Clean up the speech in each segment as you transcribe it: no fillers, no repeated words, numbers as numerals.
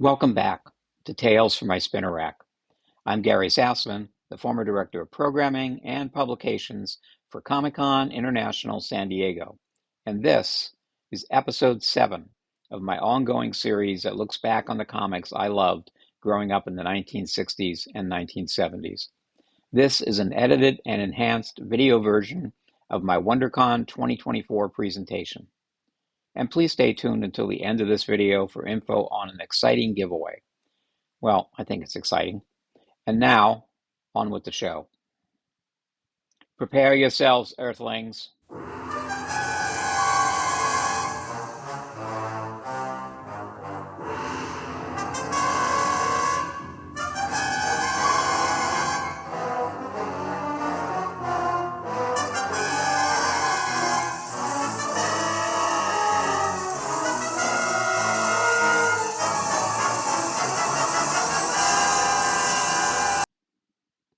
Welcome back to Tales from My Spinner Rack. I'm Gary Sassman, the former Director of Programming and Publications for Comic-Con International San Diego, and this is Episode 7 of my ongoing series that looks back on the comics I loved growing up in the 1960s and 1970s. This is an edited and enhanced video version of my WonderCon 2024 presentation. And please stay tuned until the end of this video for info on an exciting giveaway. Well, I think it's exciting. And now, on with the show. Prepare yourselves, Earthlings.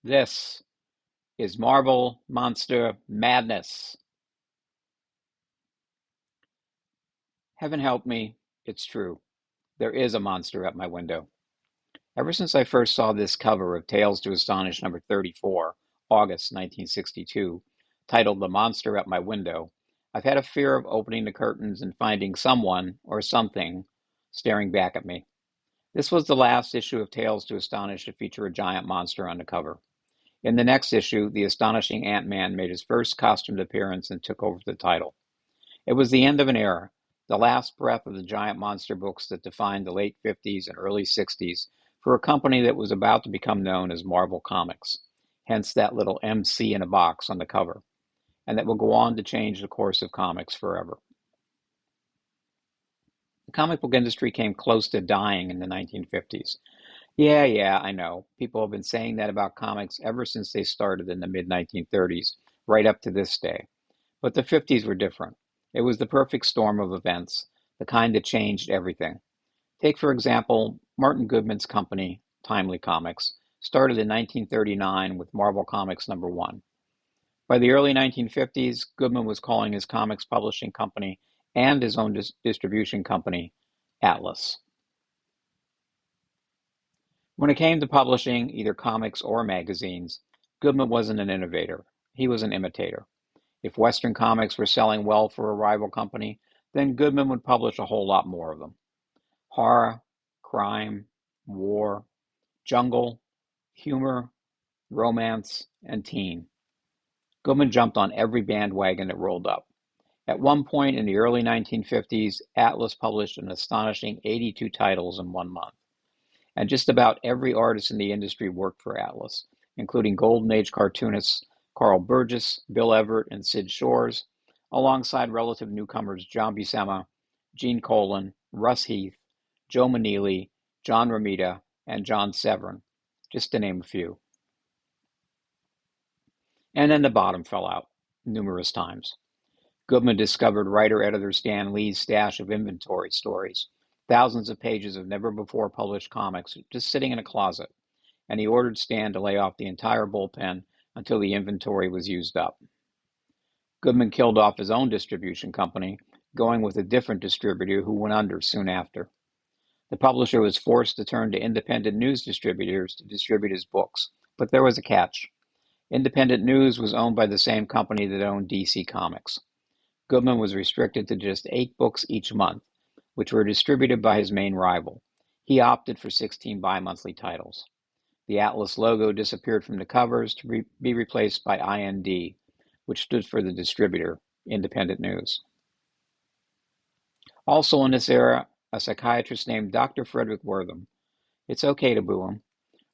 This is Marvel Monster Madness. Heaven help me, it's true. There is a monster at my window. Ever since I first saw this cover of Tales to Astonish number 34, August 1962, titled The Monster at My Window, I've had a fear of opening the curtains and finding someone or something staring back at me. This was the last issue of Tales to Astonish to feature a giant monster on the cover. In the next issue, the astonishing Ant-Man made his first costumed appearance and took over the title. It was the end of an era, the last breath of the giant monster books that defined the late 50s and early 60s for a company that was about to become known as Marvel Comics, hence that little MC in a box on the cover, and that will go on to change the course of comics forever. The comic book industry came close to dying in the 1950s. Yeah, I know. People have been saying that about comics ever since they started in the mid-1930s, right up to this day. But the 50s were different. It was the perfect storm of events, the kind that changed everything. Take, for example, Martin Goodman's company, Timely Comics, started in 1939 with Marvel Comics number 1. By the early 1950s, Goodman was calling his comics publishing company and his own distribution company Atlas. When it came to publishing either comics or magazines, Goodman wasn't an innovator, he was an imitator. If Western comics were selling well for a rival company, then Goodman would publish a whole lot more of them. Horror, crime, war, jungle, humor, romance, and teen. Goodman jumped on every bandwagon that rolled up. At one point in the early 1950s, Atlas published an astonishing 82 titles in 1 month. And just about every artist in the industry worked for Atlas, including Golden Age cartoonists Carl Burgess, Bill Everett, and Sid Shores, alongside relative newcomers John Buscema, Gene Colan, Russ Heath, Joe Maneely, John Romita, and John Severin, just to name a few. And then the bottom fell out numerous times. Goodman discovered writer-editor Stan Lee's stash of inventory stories, thousands of pages of never-before-published comics just sitting in a closet, and he ordered Stan to lay off the entire bullpen until the inventory was used up. Goodman killed off his own distribution company, going with a different distributor who went under soon after. The publisher was forced to turn to independent news distributors to distribute his books, but there was a catch. Independent News was owned by the same company that owned DC Comics. Goodman was restricted to just 8 books each month, which were distributed by his main rival. He opted for 16 bi-monthly titles. The Atlas logo disappeared from the covers to be replaced by IND, which stood for the distributor, Independent News. Also in this era, a psychiatrist named Dr. Frederick Wortham, it's okay to boo him,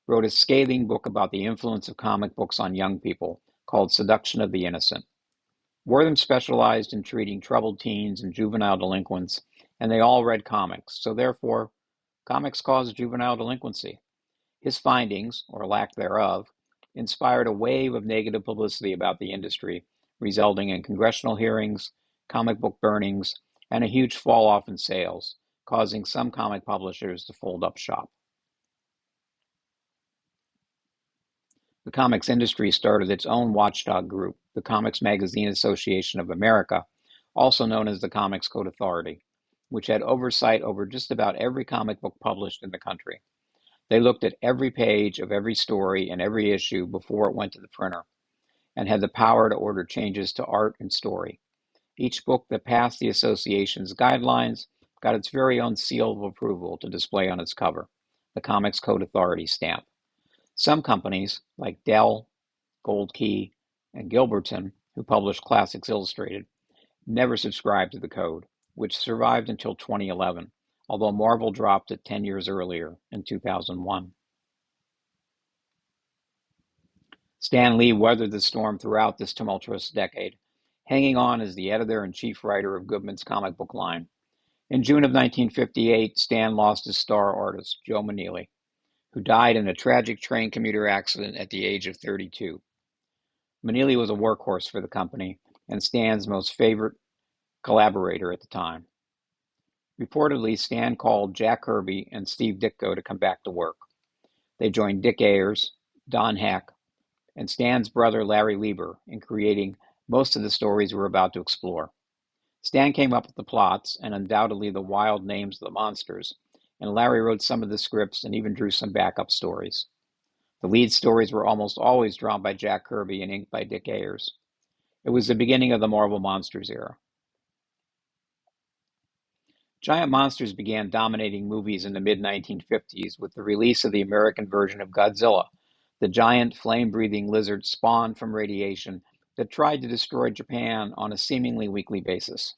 wrote a scathing book about the influence of comic books on young people called Seduction of the Innocent. Wortham specialized in treating troubled teens and juvenile delinquents, and they all read comics, so therefore, comics cause juvenile delinquency. His findings, or lack thereof, inspired a wave of negative publicity about the industry, resulting in congressional hearings, comic book burnings, and a huge fall-off in sales, causing some comic publishers to fold up shop. The comics industry started its own watchdog group, the Comics Magazine Association of America, also known as the Comics Code Authority. which had oversight over just about every comic book published in the country. They looked at every page of every story and every issue before it went to the printer, and had the power to order changes to art and story. Each book that passed the association's guidelines got its very own seal of approval to display on its cover, the Comics Code Authority stamp. Some companies, like Dell, Gold Key, and Gilberton, who published Classics Illustrated, never subscribed to the code, which survived until 2011, although Marvel dropped it 10 years earlier in 2001. Stan Lee weathered the storm throughout this tumultuous decade, hanging on as the editor-in-chief writer of Goodman's comic book line. In June of 1958, Stan lost his star artist, Joe Maneely, who died in a tragic train commuter accident at the age of 32. Maneely was a workhorse for the company and Stan's most favorite collaborator at the time. Reportedly, Stan called Jack Kirby and Steve Ditko to come back to work. They joined Dick Ayers, Don Heck, and Stan's brother Larry Lieber in creating most of the stories we're about to explore. Stan came up with the plots and undoubtedly the wild names of the monsters, and Larry wrote some of the scripts and even drew some backup stories. The lead stories were almost always drawn by Jack Kirby and inked by Dick Ayers. It was the beginning of the Marvel Monsters era. Giant monsters began dominating movies in the mid-1950s with the release of the American version of Godzilla, the giant flame-breathing lizard spawned from radiation that tried to destroy Japan on a seemingly weekly basis.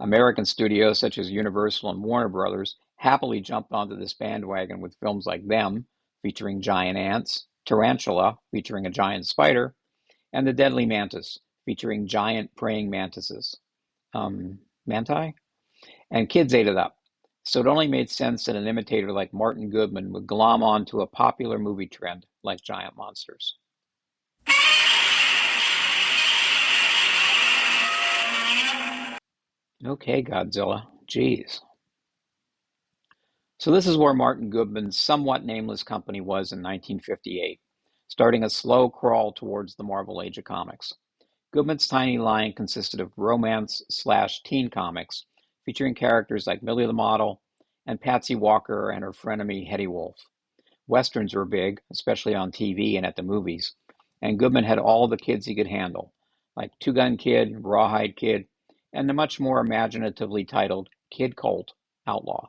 American studios such as Universal and Warner Brothers happily jumped onto this bandwagon with films like Them, featuring giant ants, Tarantula, featuring a giant spider, and The Deadly Mantis, featuring giant praying mantises. Manti? And kids ate it up. So it only made sense that an imitator like Martin Goodman would glom onto a popular movie trend like giant monsters. Okay, Godzilla. Geez. So this is where Martin Goodman's somewhat nameless company was in 1958, starting a slow crawl towards the Marvel Age of Comics. Goodman's tiny line consisted of romance/teen comics featuring characters like Millie the Model and Patsy Walker and her frenemy Hetty Wolf. Westerns were big, especially on TV and at the movies, and Goodman had all the kids he could handle, like Two Gun Kid, Rawhide Kid, and the much more imaginatively titled Kid Colt Outlaw.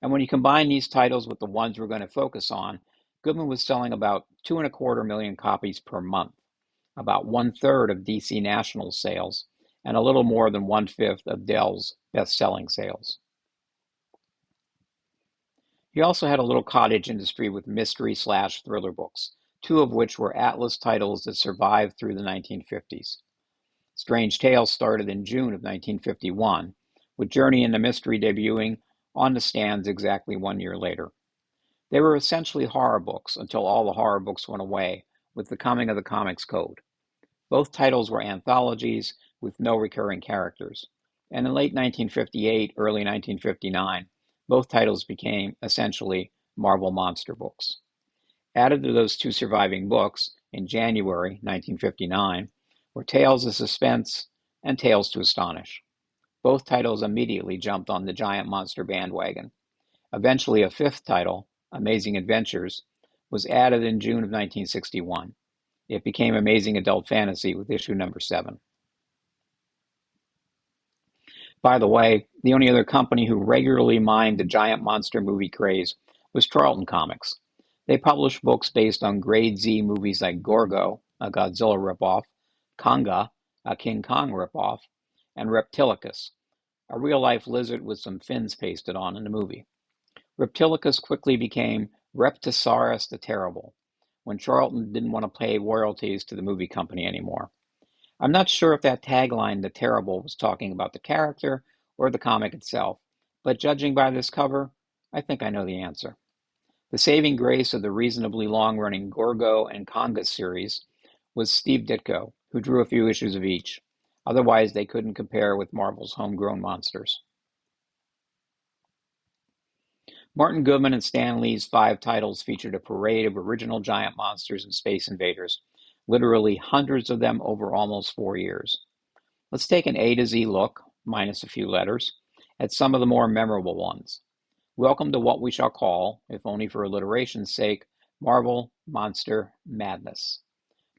And when you combine these titles with the ones we're going to focus on, Goodman was selling about 2.25 million copies per month, about 1/3 of DC National's sales, and a little more than 1/5 of Dell's best-selling sales. He also had a little cottage industry with mystery/thriller books, two of which were Atlas titles that survived through the 1950s. Strange Tales started in June of 1951, with Journey into Mystery debuting on the stands exactly 1 year later. They were essentially horror books until all the horror books went away with the coming of the Comics Code. Both titles were anthologies with no recurring characters, and in late 1958, early 1959, both titles became essentially Marvel monster books. Added to those two surviving books in January 1959 were Tales of Suspense and Tales to Astonish. Both titles immediately jumped on the giant monster bandwagon. Eventually, a fifth title, Amazing Adventures, was added in June of 1961. It became Amazing Adult Fantasy with issue number 7. By the way, the only other company who regularly mined the giant monster movie craze was Charlton Comics. They published books based on grade Z movies like Gorgo, a Godzilla ripoff, Konga, a King Kong ripoff, and Reptilicus, a real-life lizard with some fins pasted on in the movie. Reptilicus quickly became Reptosaurus the Terrible, when Charlton didn't want to pay royalties to the movie company anymore. I'm not sure if that tagline, The Terrible, was talking about the character or the comic itself, but judging by this cover, I think I know the answer. The saving grace of the reasonably long-running Gorgo and Konga series was Steve Ditko, who drew a few issues of each. Otherwise, they couldn't compare with Marvel's homegrown monsters. Martin Goodman and Stan Lee's 5 titles featured a parade of original giant monsters and space invaders, literally hundreds of them over almost 4 years. Let's take an A to Z look, minus a few letters, had some of the more memorable ones. Welcome to what we shall call, if only for alliteration's sake, Marvel Monster Madness.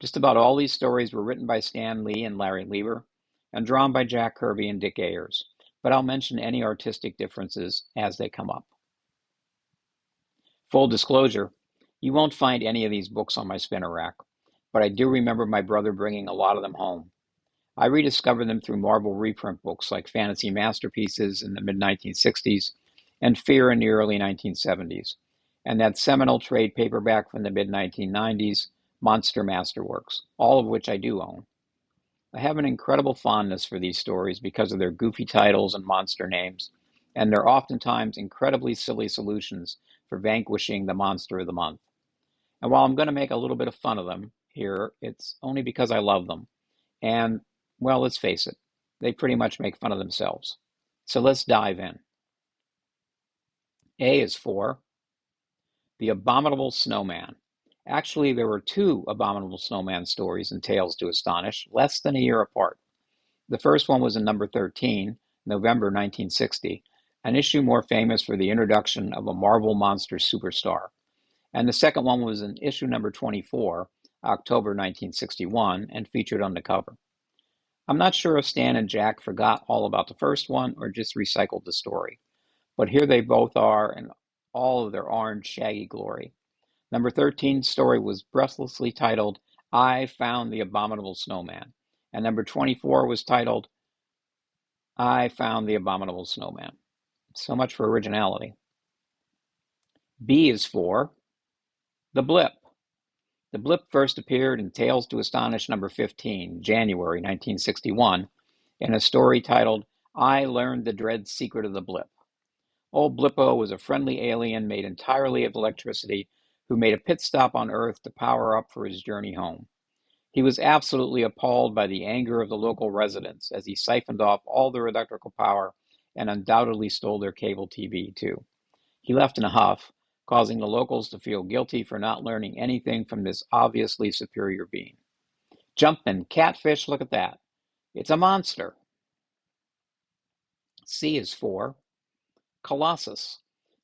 Just about all these stories were written by Stan Lee and Larry Lieber and drawn by Jack Kirby and Dick Ayers, but I'll mention any artistic differences as they come up. Full disclosure, you won't find any of these books on my spinner rack, but I do remember my brother bringing a lot of them home. I rediscovered them through Marvel reprint books like Fantasy Masterpieces in the mid-1960s and Fear in the early 1970s, and that seminal trade paperback from the mid-1990s, Monster Masterworks, all of which I do own. I have an incredible fondness for these stories because of their goofy titles and monster names, and their oftentimes incredibly silly solutions for vanquishing the monster of the month. And while I'm going to make a little bit of fun of them here, it's only because I love them. And, well, let's face it, they pretty much make fun of themselves. So let's dive in. A is for The Abominable Snowman. Actually, there were two Abominable Snowman stories and Tales to Astonish, less than a year apart. The first one was in number 13, November 1960, an issue more famous for the introduction of a Marvel monster superstar. And the second one was in issue number 24, October 1961, and featured on the cover. I'm not sure if Stan and Jack forgot all about the first one or just recycled the story, but here they both are in all of their orange, shaggy glory. Number 13's story was breathlessly titled, I Found the Abominable Snowman, and number 24 was titled, I Found the Abominable Snowman. So much for originality. B is for The Blip. The Blip first appeared in Tales to Astonish number 15, January 1961, in a story titled, I Learned the Dread Secret of the Blip. Old Blippo was a friendly alien made entirely of electricity who made a pit stop on Earth to power up for his journey home. He was absolutely appalled by the anger of the local residents as he siphoned off all their electrical power and undoubtedly stole their cable TV, too. He left in a huff, causing the locals to feel guilty for not learning anything from this obviously superior being. Jumpin' catfish, look at that. It's a monster. C is for Colossus.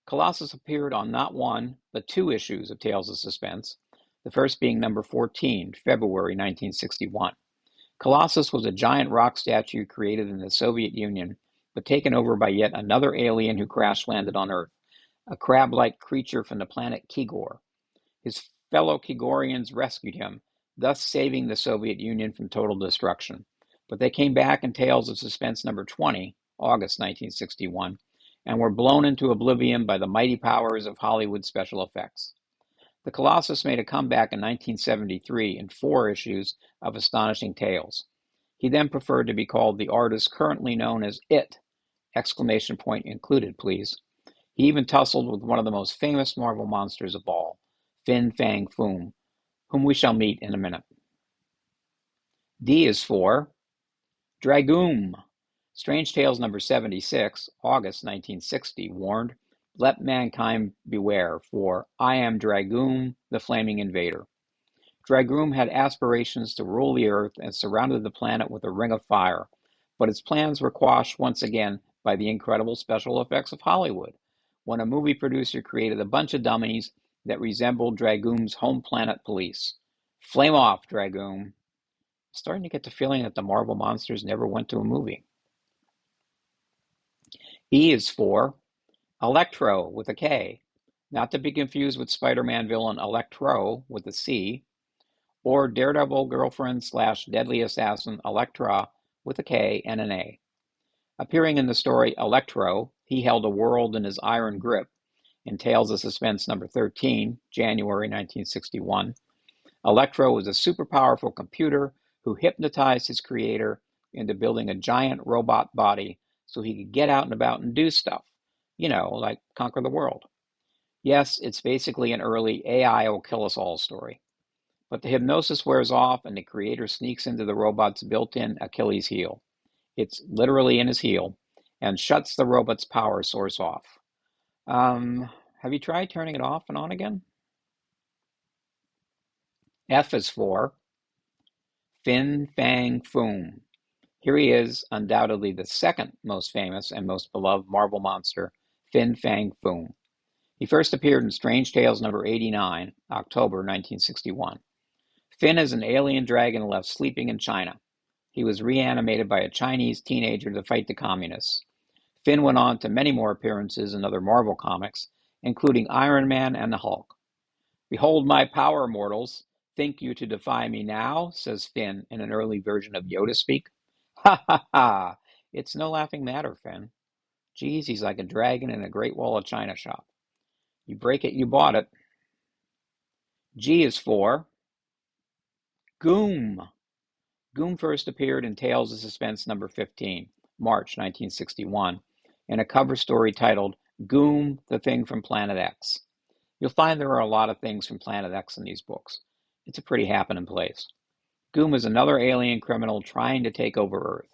Colossus appeared on not one, but two issues of Tales of Suspense, the first being number 14, February 1961. Colossus was a giant rock statue created in the Soviet Union, but taken over by yet another alien who crash-landed on Earth, a crab-like creature from the planet Kigor. His fellow Kigorians rescued him, thus saving the Soviet Union from total destruction. But they came back in Tales of Suspense number 20, August 1961, and were blown into oblivion by the mighty powers of Hollywood special effects. The Colossus made a comeback in 1973 in 4 issues of Astonishing Tales. He then preferred to be called the artist currently known as It! Exclamation point included, please. He even tussled with one of the most famous Marvel monsters of all, Fin Fang Foom, whom we shall meet in a minute. D is for Dragoom. Strange Tales number 76, August 1960, warned, let mankind beware, for I am Dragoom, the flaming invader. Dragoom had aspirations to rule the earth and surrounded the planet with a ring of fire, but his plans were quashed once again by the incredible special effects of Hollywood, when a movie producer created a bunch of dummies that resembled Dragoom's home planet police. Flame off, Dragoom. Starting to get the feeling that the Marvel monsters never went to a movie. E is for Electro with a K, not to be confused with Spider-Man villain Electro with a C, or Daredevil girlfriend / deadly assassin Elektra with a K and an A. Appearing in the story Electro, he held a world in his iron grip in Tales of Suspense number 13, January 1961. Electro was a super powerful computer who hypnotized his creator into building a giant robot body so he could get out and about and do stuff. You know, like conquer the world. Yes, it's basically an early AI will kill us all story. But the hypnosis wears off and the creator sneaks into the robot's built-in Achilles heel. It's literally in his heel and shuts the robot's power source off. Have you tried turning it off and on again? F is for Fin Fang Foom. Here he is, undoubtedly the second most famous and most beloved Marvel monster, Fin Fang Foom. He first appeared in Strange Tales number 89, October 1961. Fin is an alien dragon left sleeping in China. He was reanimated by a Chinese teenager to fight the communists. Fin went on to many more appearances in other Marvel comics, including Iron Man and the Hulk. "Behold my power, mortals! Think you to defy me now?" says Fin in an early version of Yoda speak. Ha ha ha! It's no laughing matter, Fin. Geez, he's like a dragon in a Great Wall of China shop. You break it, you bought it. G is for Goom. Goom first appeared in Tales of Suspense number 15, March 1961, in a cover story titled Goom, the Thing from Planet X. You'll find there are a lot of things from Planet X in these books. It's a pretty happening place. Goom is another alien criminal trying to take over Earth.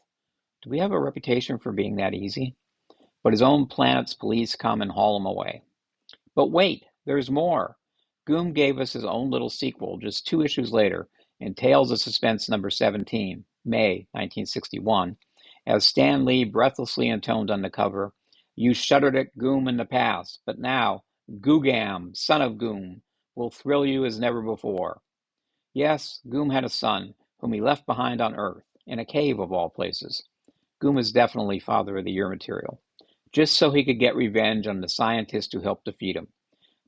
Do we have a reputation for being that easy? But his own planet's police come and haul him away. But wait, there's more. Goom gave us his own little sequel just 2 issues later in Tales of Suspense number 17, May 1961, as Stan Lee breathlessly intoned on the cover, "You shuddered at Goom in the past, but now Googam, son of Goom, will thrill you as never before." Yes, Goom had a son, whom he left behind on Earth, in a cave of all places. Goom is definitely Father of the Year material, just so he could get revenge on the scientist who helped defeat him.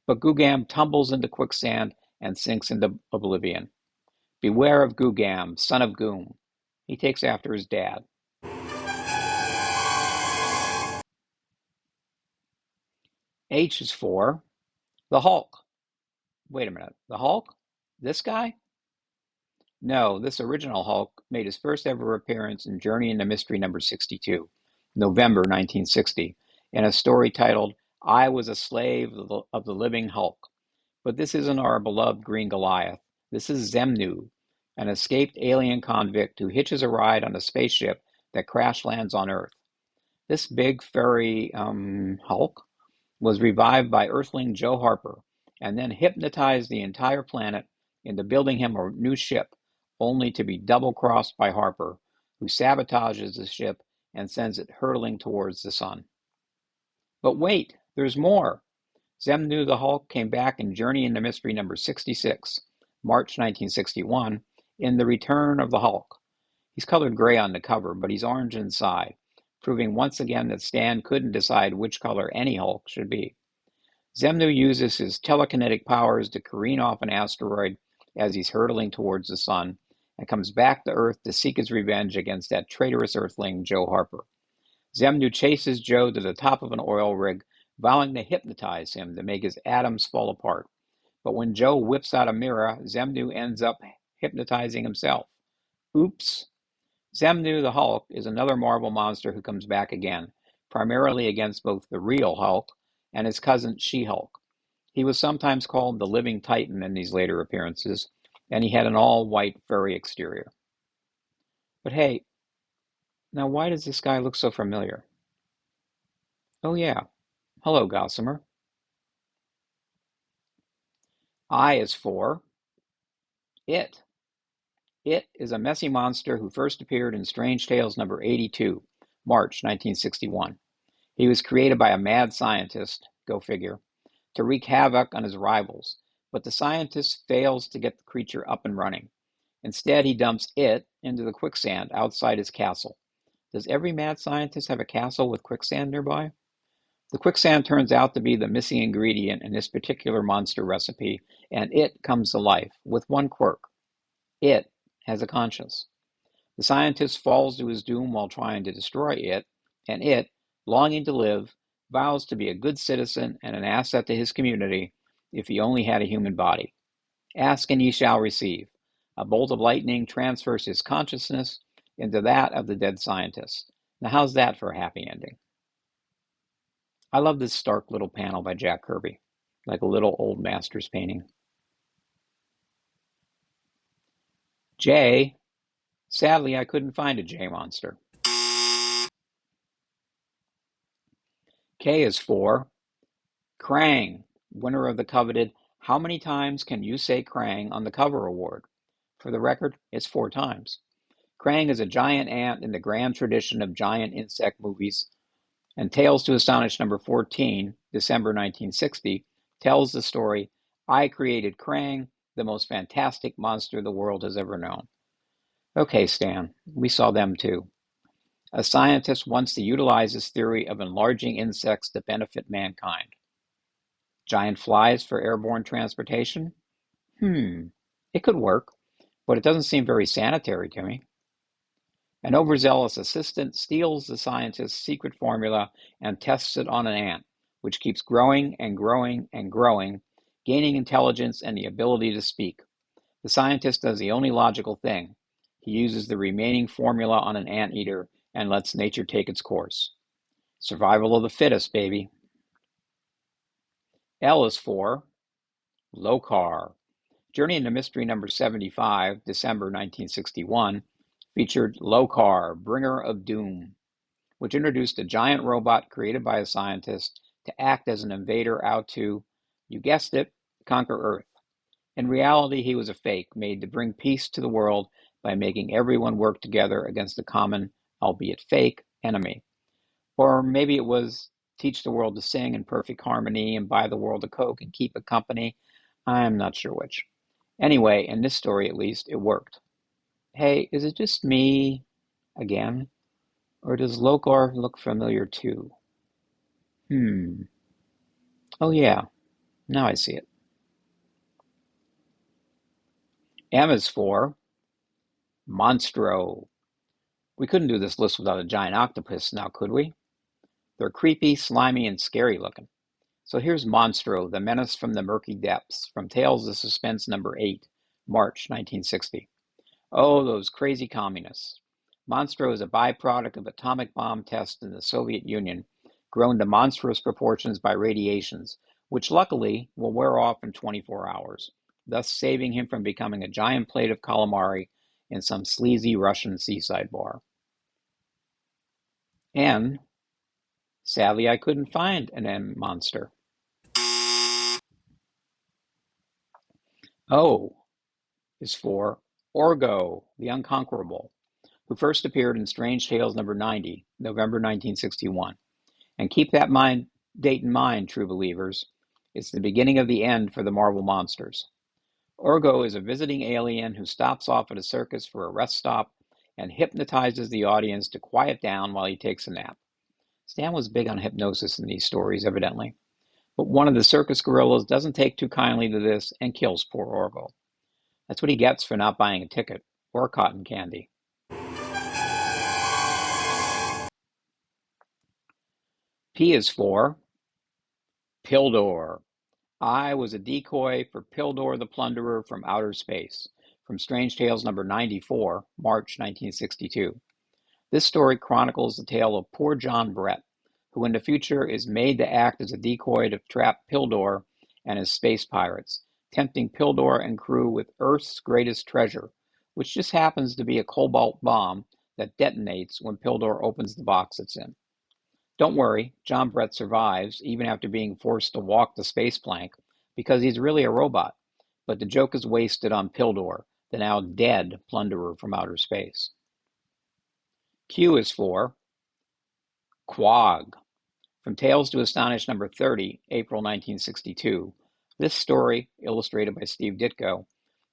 But Googam tumbles into quicksand and sinks into oblivion. Beware of Googam, son of Goom. He takes after his dad. H is for the Hulk. Wait a minute, the Hulk? This guy? No, this original Hulk made his first ever appearance in Journey into Mystery number 62, November 1960, in a story titled I Was a Slave of the Living Hulk. But this isn't our beloved Green Goliath. This is Zemnu, an escaped alien convict who hitches a ride on a spaceship that crash lands on Earth. This big furry Hulk was revived by Earthling Joe Harper and then hypnotized the entire planet into building him a new ship, only to be double-crossed by Harper, who sabotages the ship and sends it hurtling towards the sun. But wait, there's more. Zemnu the Hulk came back in Journey into Mystery number 66, March 1961, in The Return of the Hulk. He's colored gray on the cover, but he's orange inside, proving once again that Stan couldn't decide which color any Hulk should be. Zemnu uses his telekinetic powers to careen off an asteroid as he's hurtling towards the sun, and comes back to Earth to seek his revenge against that traitorous Earthling, Joe Harper. Zemnu chases Joe to the top of an oil rig, vowing to hypnotize him to make his atoms fall apart. But when Joe whips out a mirror, Zemnu ends up hypnotizing himself. Oops. Zemnu the Hulk is another Marvel monster who comes back again, primarily against both the real Hulk and his cousin She-Hulk. He was sometimes called the Living Titan in these later appearances, and he had an all-white furry exterior. But hey, now why does this guy look so familiar? Oh yeah, hello Gossamer. I is for It. It is a messy monster who first appeared in Strange Tales number 82, March 1961. He was created by a mad scientist, go figure, to wreak havoc on his rivals, but the scientist fails to get the creature up and running. Instead, he dumps it into the quicksand outside his castle. Does every mad scientist have a castle with quicksand nearby? The quicksand turns out to be the missing ingredient in this particular monster recipe, and it comes to life, with one quirk. It has a conscience. The scientist falls to his doom while trying to destroy it, and it, longing to live, vows to be a good citizen and an asset to his community if he only had a human body. Ask and ye shall receive. A bolt of lightning transfers his consciousness into that of the dead scientist. Now how's that for a happy ending? I love this stark little panel by Jack Kirby, like a little old master's painting. J. Sadly, I couldn't find a J monster. K is for Krang, winner of the coveted How Many Times Can You Say Krang on the Cover award. For the record, it's 4 times. Krang is a giant ant in the grand tradition of giant insect movies, and Tales to Astonish number 14, December 1960, tells the story, I created Krang, the most fantastic monster the world has ever known. Okay, Stan, we saw them too. A scientist wants to utilize his theory of enlarging insects to benefit mankind. Giant flies for airborne transportation? It could work, but it doesn't seem very sanitary to me. An overzealous assistant steals the scientist's secret formula and tests it on an ant, which keeps growing and growing and growing, gaining intelligence and the ability to speak. The scientist does the only logical thing. He uses the remaining formula on an anteater and lets nature take its course. Survival of the fittest, baby. L is for Lokar. Journey into Mystery number 75, December 1961, featured Lokar, Bringer of Doom, which introduced a giant robot created by a scientist to act as an invader out to, you guessed it, conquer Earth. In reality, he was a fake made to bring peace to the world by making everyone work together against a common, albeit fake, enemy. Or maybe it was teach the world to sing in perfect harmony and buy the world a Coke and keep it company. I'm not sure which. Anyway, in this story at least, it worked. Hey, is it just me again? Or does Lokar look familiar too? Oh yeah, now I see it. M is for Monstro. We couldn't do this list without a giant octopus now, could we? They're creepy, slimy, and scary looking. So here's Monstro, the menace from the murky depths, from Tales of Suspense number 8, March 1960. Oh, those crazy communists. Monstro is a byproduct of atomic bomb tests in the Soviet Union, grown to monstrous proportions by radiations, which luckily will wear off in 24 hours, thus saving him from becoming a giant plate of calamari in some sleazy Russian seaside bar. And, sadly, I couldn't find an M monster. O is for Orgo, the Unconquerable, who first appeared in Strange Tales number 90, November 1961. And keep that date in mind, true believers. It's the beginning of the end for the Marvel monsters. Orgo is a visiting alien who stops off at a circus for a rest stop and hypnotizes the audience to quiet down while he takes a nap. Stan was big on hypnosis in these stories, evidently. But one of the circus gorillas doesn't take too kindly to this and kills poor Orgo. That's what he gets for not buying a ticket or cotton candy. P is for Pildor. I was a decoy for Pildor the Plunderer from Outer Space, from Strange Tales number 94, March 1962. This story chronicles the tale of poor John Brett, who in the future is made to act as a decoy to trap Pildor and his space pirates, tempting Pildor and crew with Earth's greatest treasure, which just happens to be a cobalt bomb that detonates when Pildor opens the box it's in. Don't worry, John Brett survives, even after being forced to walk the space plank, because he's really a robot. But the joke is wasted on Pildor, the now dead plunderer from outer space. Q is for Quag. From Tales to Astonish number 30, April 1962. This story, illustrated by Steve Ditko,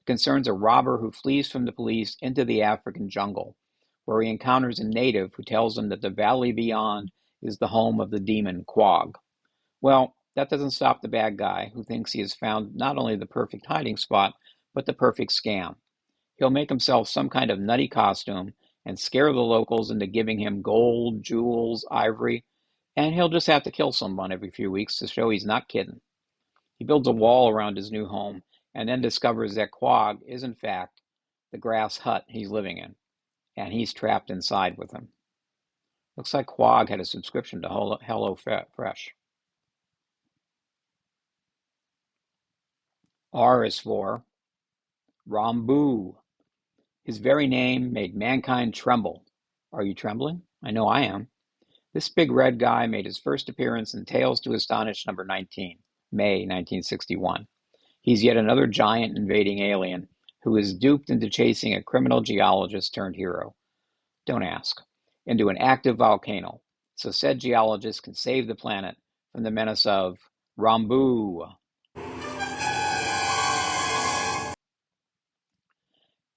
concerns a robber who flees from the police into the African jungle, where he encounters a native who tells him that the valley beyond is the home of the demon Quag. Well, that doesn't stop the bad guy, who thinks he has found not only the perfect hiding spot, but the perfect scam. He'll make himself some kind of nutty costume and scare the locals into giving him gold, jewels, ivory, and he'll just have to kill someone every few weeks to show he's not kidding. He builds a wall around his new home and then discovers that Quag is in fact the grass hut he's living in, and he's trapped inside with him. Looks like Quag had a subscription to Hello Fresh. R is for Rambu. His very name made mankind tremble. Are you trembling? I know I am. This big red guy made his first appearance in Tales to Astonish number 19, May 1961. He's yet another giant invading alien who is duped into chasing a criminal geologist turned hero. Don't ask. Into an active volcano, so said geologist can save the planet from the menace of Rambu.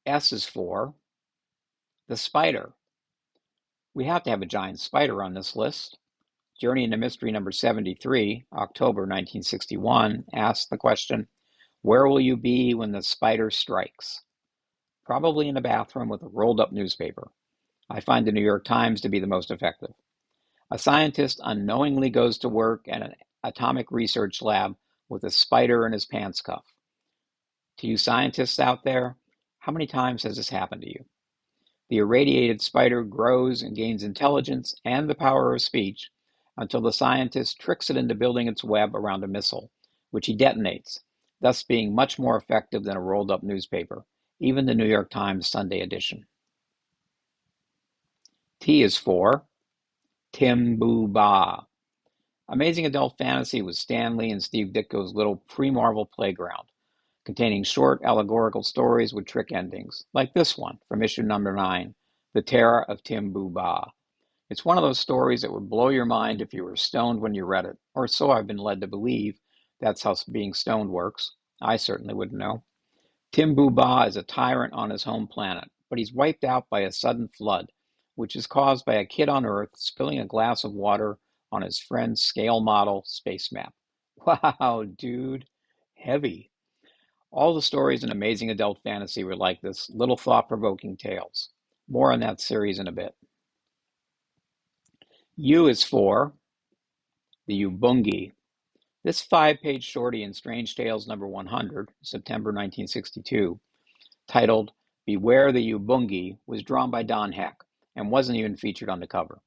S is for the spider. We have to have a giant spider on this list. Journey into Mystery number 73, October 1961, asks the question, where will you be when the spider strikes? Probably in a bathroom with a rolled up newspaper. I find the New York Times to be the most effective. A scientist unknowingly goes to work at an atomic research lab with a spider in his pants cuff. To you scientists out there, how many times has this happened to you? The irradiated spider grows and gains intelligence and the power of speech until the scientist tricks it into building its web around a missile, which he detonates, thus being much more effective than a rolled-up newspaper, even the New York Times Sunday edition. T is for Tim Boo Ba. Amazing adult fantasy with Stan Lee and Steve Ditko's little pre-Marvel playground, containing short allegorical stories with trick endings, like this one from issue number 9, The Terror of Tim Boo Ba. It's one of those stories that would blow your mind if you were stoned when you read it, or so I've been led to believe. That's how being stoned works. I certainly wouldn't know. Tim Boo Ba is a tyrant on his home planet, but he's wiped out by a sudden flood, which is caused by a kid on Earth spilling a glass of water on his friend's scale model space map. Wow, dude. Heavy. All the stories in Amazing Adult Fantasy were like this, little thought-provoking tales. More on that series in a bit. U is for the Ubungi. This 5-page shorty in Strange Tales number 100, September 1962, titled Beware the Ubungi, was drawn by Don Heck and wasn't even featured on the cover.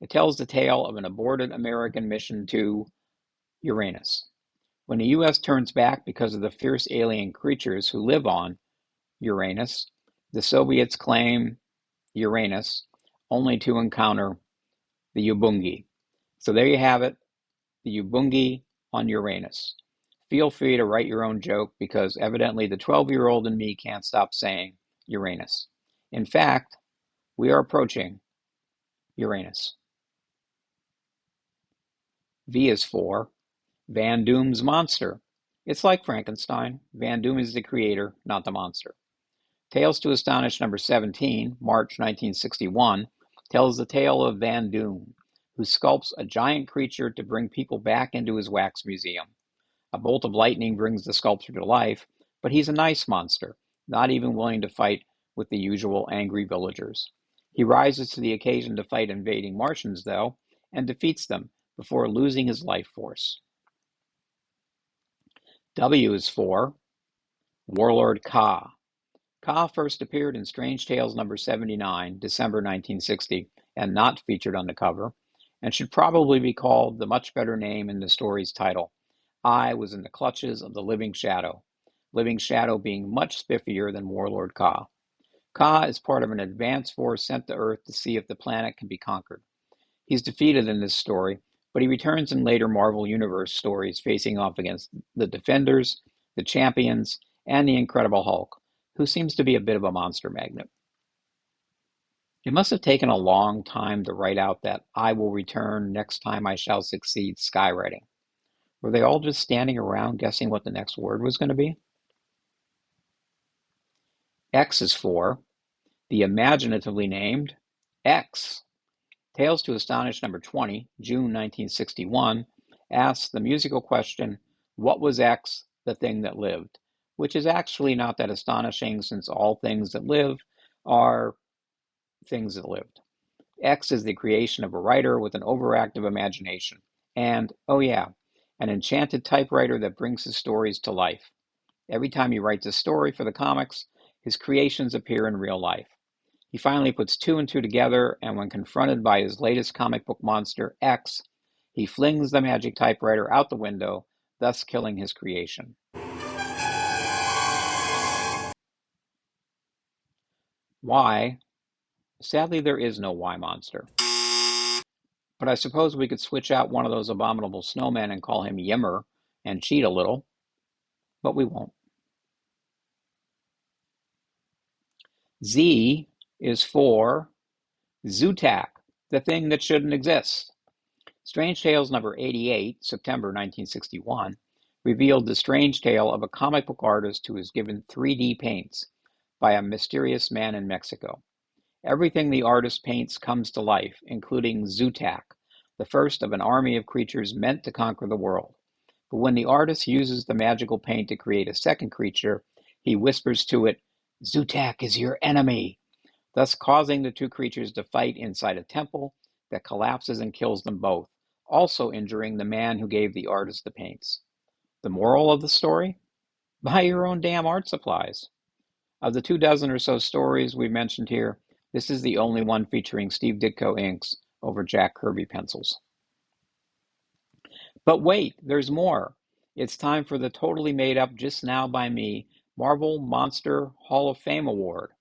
It tells the tale of an aborted American mission to Uranus. When the U.S. turns back because of the fierce alien creatures who live on Uranus, the Soviets claim Uranus only to encounter the Ubungi. So there you have it, the Ubungi on Uranus. Feel free to write your own joke because evidently the 12-year-old in me can't stop saying Uranus. In fact, we are approaching Uranus. V is for Van Doom's monster. It's like Frankenstein. Van Doom is the creator, not the monster. Tales to Astonish number 17, March 1961, tells the tale of Van Doom, who sculpts a giant creature to bring people back into his wax museum. A bolt of lightning brings the sculpture to life, but he's a nice monster, not even willing to fight with the usual angry villagers. He rises to the occasion to fight invading Martians, though, and defeats them before losing his life force. W is for Warlord Ka. Ka first appeared in Strange Tales number 79, December 1960, and not featured on the cover, and should probably be called the much better name in the story's title. I was in the clutches of the Living Shadow being much spiffier than Warlord Ka. Ka is part of an advance force sent to Earth to see if the planet can be conquered. He's defeated in this story, but he returns in later Marvel Universe stories facing off against the Defenders, the Champions, and the Incredible Hulk, who seems to be a bit of a monster magnet. It must have taken a long time to write out that I will return next time I shall succeed skywriting. Were they all just standing around guessing what the next word was going to be? X is for the imaginatively named X. Tales to Astonish number 20, June 1961, asks the musical question, what was X, the thing that lived? Which is actually not that astonishing since all things that live are things that lived. X is the creation of a writer with an overactive imagination. And, oh yeah, an enchanted typewriter that brings his stories to life. Every time he writes a story for the comics, his creations appear in real life. He finally puts 2 and 2 together, and when confronted by his latest comic book monster, X, he flings the magic typewriter out the window, thus killing his creation. Y. Sadly, there is no Y monster. But I suppose we could switch out one of those abominable snowmen and call him Yimmer and cheat a little, but we won't. Z is for Zootak, the thing that shouldn't exist. Strange Tales number 88, September 1961, revealed the strange tale of a comic book artist who was given 3D paints by a mysterious man in Mexico. Everything the artist paints comes to life, including Zootak, the first of an army of creatures meant to conquer the world. But when the artist uses the magical paint to create a second creature, he whispers to it, "Zootak is your enemy," thus causing the two creatures to fight inside a temple that collapses and kills them both, also injuring the man who gave the artist the paints. The moral of the story? Buy your own damn art supplies. Of the 2 dozen or so stories we mentioned here, this is the only one featuring Steve Ditko inks over Jack Kirby pencils. But wait, there's more. It's time for the totally made up just now by me Marvel Monster Hall of Fame Award.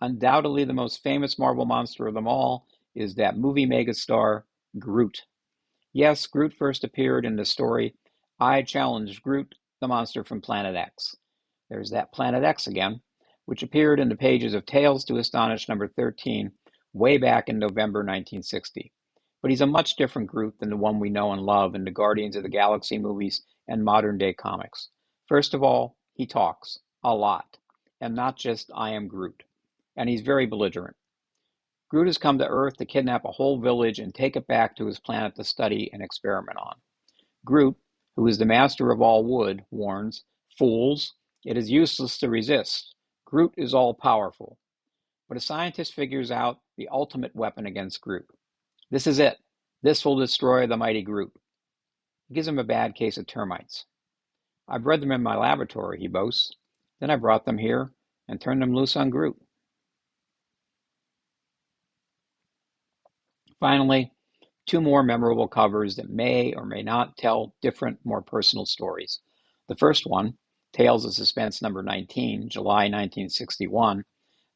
Undoubtedly the most famous Marvel monster of them all is that movie megastar, Groot. Yes, Groot first appeared in the story I Challenge Groot, the monster from Planet X. There's that Planet X again, which appeared in the pages of Tales to Astonish number 13 way back in November 1960. But he's a much different Groot than the one we know and love in the Guardians of the Galaxy movies and modern-day comics. First of all, he talks, a lot, and not just I am Groot. And he's very belligerent. Groot has come to Earth to kidnap a whole village and take it back to his planet to study and experiment on. Groot, who is the master of all wood, warns, "Fools, it is useless to resist. Groot is all-powerful." But a scientist figures out the ultimate weapon against Groot. This is it. This will destroy the mighty Groot. It gives him a bad case of termites. "I've bred them in my laboratory," he boasts. "Then I brought them here and turned them loose on Groot." Finally, 2 more memorable covers that may or may not tell different, more personal stories. The first one, Tales of Suspense number 19, July 1961,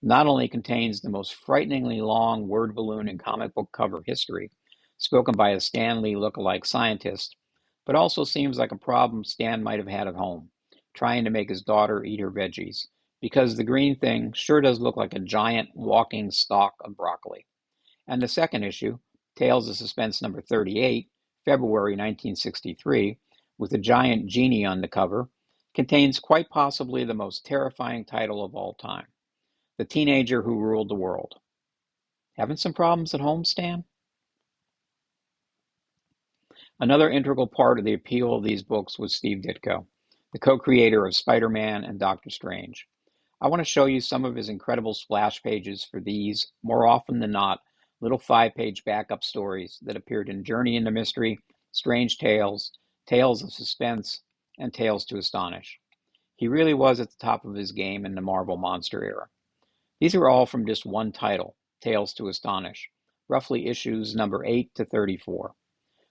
not only contains the most frighteningly long word balloon in comic book cover history, spoken by a Stan Lee look-alike scientist, but also seems like a problem Stan might have had at home, trying to make his daughter eat her veggies, because the green thing sure does look like a giant walking stalk of broccoli. And the second issue, Tales of Suspense number 38, February 1963, with a giant genie on the cover, contains quite possibly the most terrifying title of all time, The Teenager Who Ruled the World. Having some problems at home, Stan? Another integral part of the appeal of these books was Steve Ditko, the co-creator of Spider-Man and Doctor Strange. I want to show you some of his incredible splash pages for these, more often than not, little 5-page backup stories that appeared in Journey into Mystery, Strange Tales, Tales of Suspense, and Tales to Astonish. He really was at the top of his game in the Marvel Monster era. These are all from just one title, Tales to Astonish, roughly issues number 8 to 34.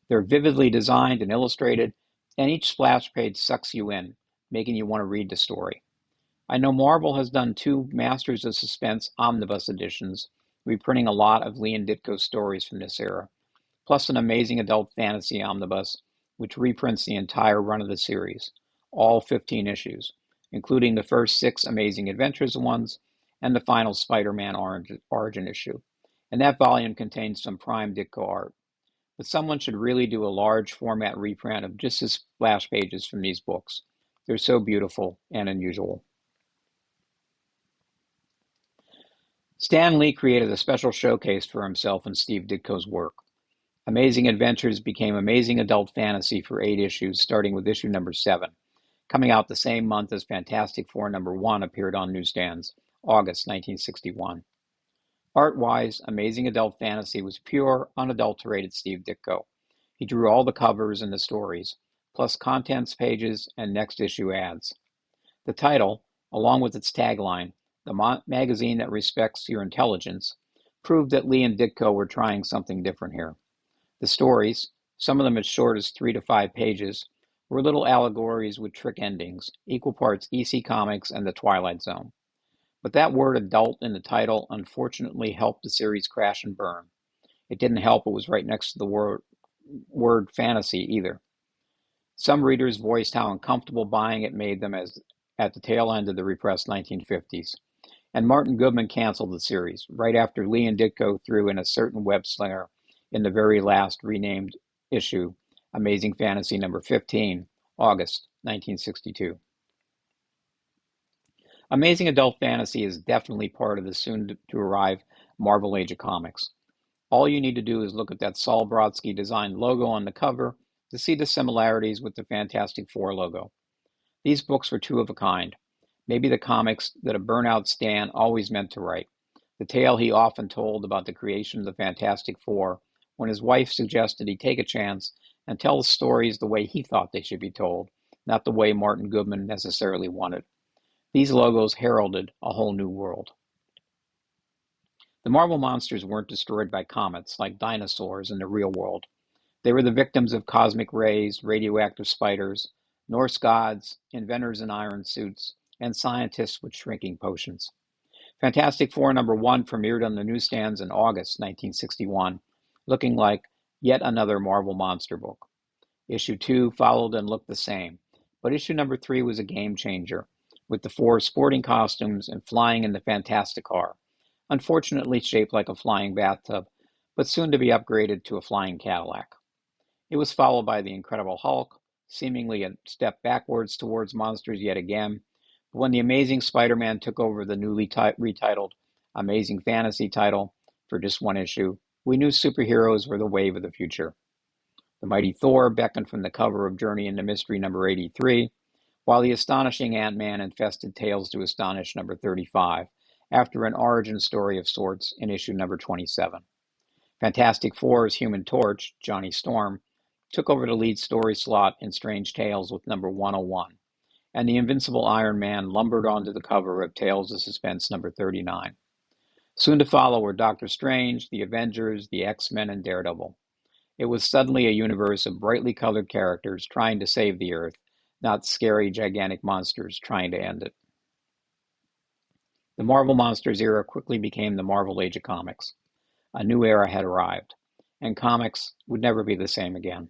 They're vividly designed and illustrated, and each splash page sucks you in, making you want to read the story. I know Marvel has done 2 Masters of Suspense omnibus editions, reprinting a lot of Lee and Ditko's stories from this era, plus an amazing adult fantasy omnibus, which reprints the entire run of the series, all 15 issues, including the first 6 Amazing Adventures ones and the final Spider-Man origin issue. And that volume contains some prime Ditko art. But someone should really do a large format reprint of just the splash pages from these books. They're so beautiful and unusual. Stan Lee created a special showcase for himself and Steve Ditko's work. Amazing Adventures became Amazing Adult Fantasy for 8 issues, starting with issue number 7, coming out the same month as Fantastic Four number 1 appeared on newsstands, August 1961. Art-wise, Amazing Adult Fantasy was pure, unadulterated Steve Ditko. He drew all the covers and the stories, plus contents pages and next issue ads. The title, along with its tagline, "The magazine that respects your intelligence," proved that Lee and Ditko were trying something different here. The stories, some of them as short as 3 to 5 pages, were little allegories with trick endings, equal parts EC Comics and The Twilight Zone. But that word adult in the title unfortunately helped the series crash and burn. It didn't help it was right next to the word fantasy either. Some readers voiced how uncomfortable buying it made them as at the tail end of the repressed 1950s. And Martin Goodman canceled the series right after Lee and Ditko threw in a certain web slinger in the very last renamed issue, Amazing Fantasy number 15, August 1962. Amazing Adult Fantasy is definitely part of the soon-to-arrive Marvel Age of Comics. All you need to do is look at that Saul Brodsky designed logo on the cover to see the similarities with the Fantastic Four logo. These books were two of a kind, maybe the comics that a burnout Stan always meant to write, the tale he often told about the creation of the Fantastic Four when his wife suggested he take a chance and tell the stories the way he thought they should be told, not the way Martin Goodman necessarily wanted. These logos heralded a whole new world. The Marvel monsters weren't destroyed by comets like dinosaurs in the real world. They were the victims of cosmic rays, radioactive spiders, Norse gods, inventors in iron suits, and scientists with shrinking potions. Fantastic Four #1 premiered on the newsstands in August 1961, looking like yet another Marvel monster book. Issue 2 followed and looked the same, but issue #3 was a game changer, with the Four sporting costumes and flying in the Fantastic Car, unfortunately shaped like a flying bathtub, but soon to be upgraded to a flying Cadillac. It was followed by the Incredible Hulk, seemingly a step backwards towards monsters yet again. But when the Amazing Spider-Man took over the newly retitled Amazing Fantasy title for just one issue, we knew superheroes were the wave of the future. The mighty Thor beckoned from the cover of Journey into Mystery #83, while the astonishing Ant-Man infested Tales to Astonish #35, after an origin story of sorts in issue #27. Fantastic Four's Human Torch, Johnny Storm, took over the lead story slot in Strange Tales with #101, and the invincible Iron Man lumbered onto the cover of Tales of Suspense #39. Soon to follow were Doctor Strange, the Avengers, the X-Men, and Daredevil. It was suddenly a universe of brightly colored characters trying to save the Earth, not scary, gigantic monsters trying to end it. The Marvel Monsters era quickly became the Marvel Age of Comics. A new era had arrived, and comics would never be the same again.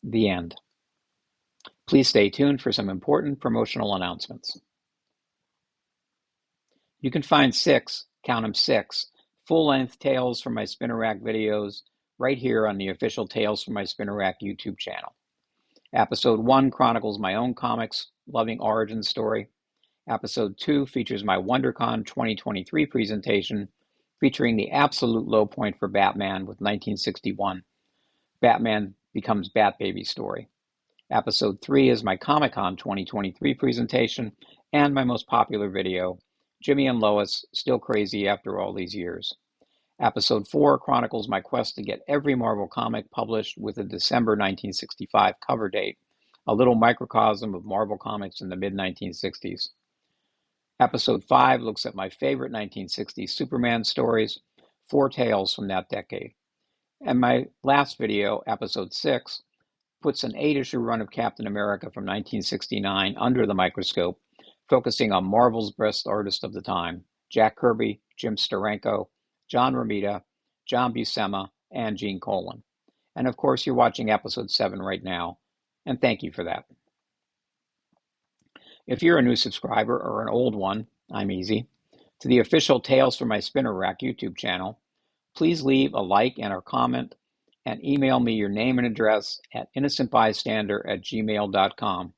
The end. Please stay tuned for some important promotional announcements. You can find 6, count them 6, full-length Tales from My Spinner Rack videos right here on the official Tales from My Spinner Rack YouTube channel. Episode 1 chronicles my own comics-loving origin story. Episode 2 features my WonderCon 2023 presentation featuring the absolute low point for Batman with 1961 Batman Becomes Batbaby story. Episode 3 is my Comic-Con 2023 presentation and my most popular video, Jimmy and Lois Still Crazy After All These Years. Episode 4 chronicles my quest to get every Marvel comic published with a December 1965 cover date, a little microcosm of Marvel comics in the mid-1960s. Episode 5 looks at my favorite 1960s Superman stories, 4 tales from that decade. And my last video, Episode 6, puts an 8-issue run of Captain America from 1969 under the microscope, focusing on Marvel's best artists of the time, Jack Kirby, Jim Steranko, John Romita, John Buscema, and Gene Colan. And of course, you're watching Episode 7 right now, and thank you for that. If you're a new subscriber or an old one, I'm easy, to the official Tales from My Spinner Rack YouTube channel, please leave a like and or comment and email me your name and address at innocentbystander@gmail.com.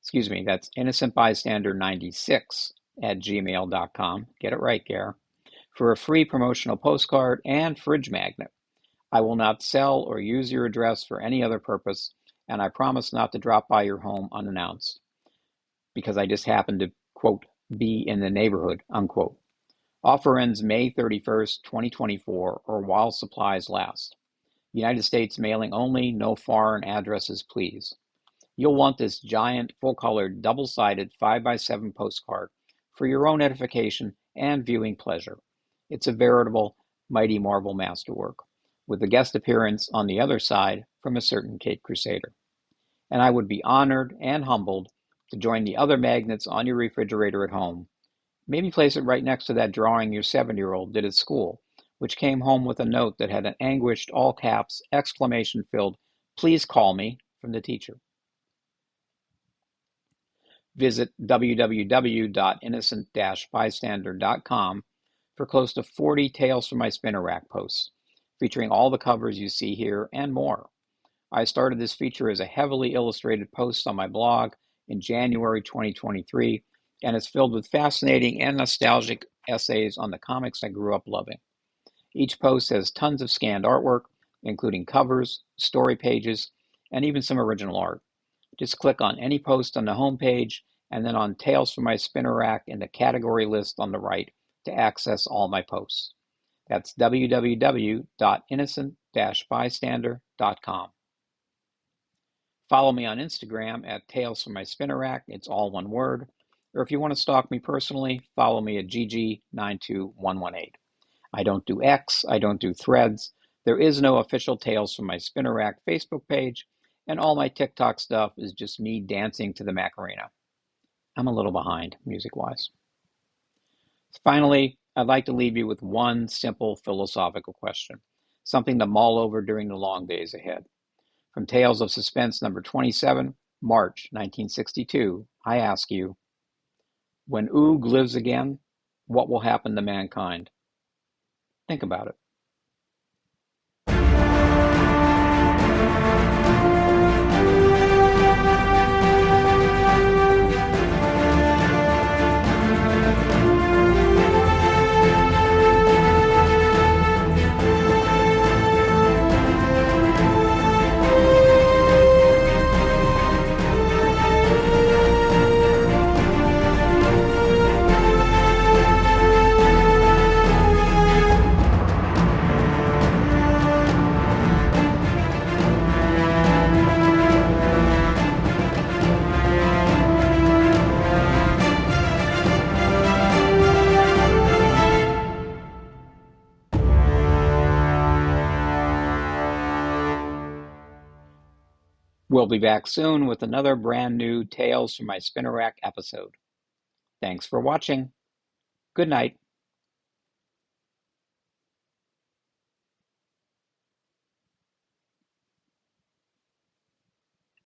Excuse me, that's innocentbystander96@gmail.com. Get it right, Gare. For a free promotional postcard and fridge magnet. I will not sell or use your address for any other purpose, and I promise not to drop by your home unannounced, because I just happen to, quote, be in the neighborhood, unquote. Offer ends May 31st, 2024, or while supplies last. United States mailing only, no foreign addresses, please. You'll want this giant, full-colored, double-sided 5x7 postcard for your own edification and viewing pleasure. It's a veritable mighty Marvel masterwork, with a guest appearance on the other side from a certain Cape Crusader. And I would be honored and humbled to join the other magnets on your refrigerator at home. Maybe place it right next to that drawing your 7-year-old did at school, which came home with a note that had an anguished, all-caps, exclamation-filled, "Please call me," from the teacher. Visit www.innocent-bystander.com for close to 40 Tales from My Spinner Rack posts, featuring all the covers you see here and more. I started this feature as a heavily illustrated post on my blog in January 2023, and it's filled with fascinating and nostalgic essays on the comics I grew up loving. Each post has tons of scanned artwork, including covers, story pages, and even some original art. Just click on any post on the homepage and then on Tales from My Spinner Rack in the category list on the right to access all my posts. That's www.innocent-bystander.com. Follow me on Instagram at Tales from My Spinner Rack. It's all one word. Or if you want to stalk me personally, follow me at GG92118. I don't do X, I don't do Threads. There is no official Tales from My Spinner Rack Facebook page, and all my TikTok stuff is just me dancing to the Macarena. I'm a little behind, music-wise. Finally, I'd like to leave you with one simple philosophical question, something to mull over during the long days ahead. From Tales of Suspense number 27, March 1962, I ask you, when Oog lives again, what will happen to mankind? Think about it. We'll be back soon with another brand new Tales from My Spinner Rack episode. Thanks for watching. Good night.